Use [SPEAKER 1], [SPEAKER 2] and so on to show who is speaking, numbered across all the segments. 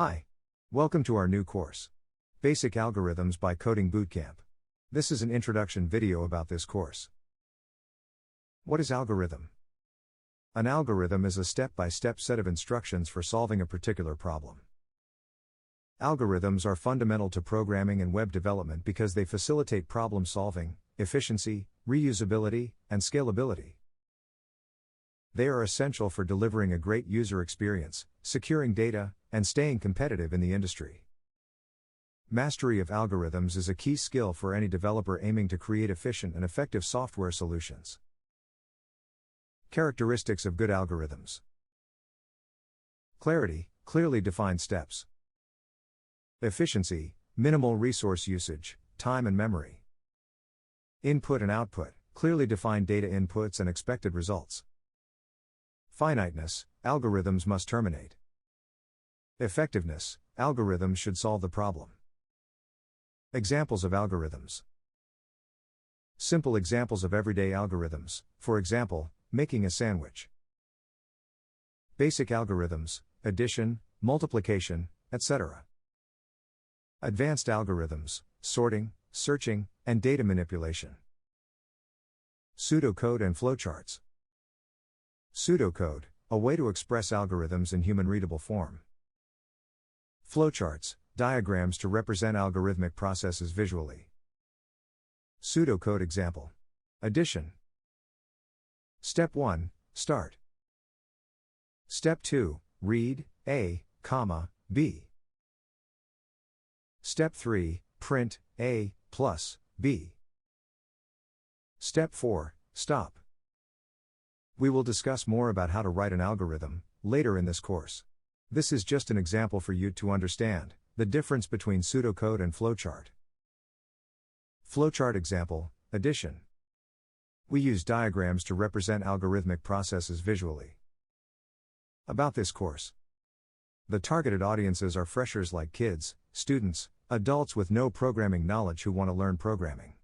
[SPEAKER 1] Hi. Welcome to our new course, Basic Algorithms by Coding Bootcamp. This is an introduction video about this course. What is algorithm? An algorithm is a step-by-step set of instructions for solving a particular problem. Algorithms are fundamental to programming and web development because they facilitate problem solving, efficiency, reusability, and scalability. They are essential for delivering a great user experience, securing data, and staying competitive in the industry. Mastery of algorithms is a key skill for any developer aiming to create efficient and effective software solutions. Characteristics of good algorithms: clarity, clearly defined steps; efficiency, minimal resource usage, time and memory; input and output, clearly defined data inputs and expected results; finiteness, algorithms must terminate; effectiveness, algorithms should solve the problem. Examples of algorithms. Simple examples of everyday algorithms, for example, making a sandwich. Basic algorithms, addition, multiplication, etc. Advanced algorithms, sorting, searching, and data manipulation. Pseudocode and flowcharts. Pseudocode, a way to express algorithms in human-readable form. Flowcharts, diagrams to represent algorithmic processes visually. Pseudocode example. Addition. Step 1, start. Step 2, read A, B. Step 3, print A plus B. Step 4, stop. We will discuss more about how to write an algorithm later in this course. This is just an example for you to understand the difference between pseudocode and flowchart. Flowchart example, addition. We use diagrams to represent algorithmic processes visually. About this course. The targeted audiences are freshers like kids, students, adults with no programming knowledge who want to learn programming.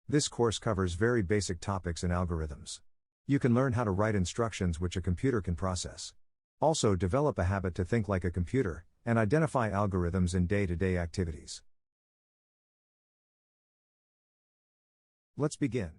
[SPEAKER 1] This course covers very basic topics in algorithms. You can learn how to write instructions which a computer can process. Also develop a habit to think like a computer, and identify algorithms in day-to-day activities. Let's begin.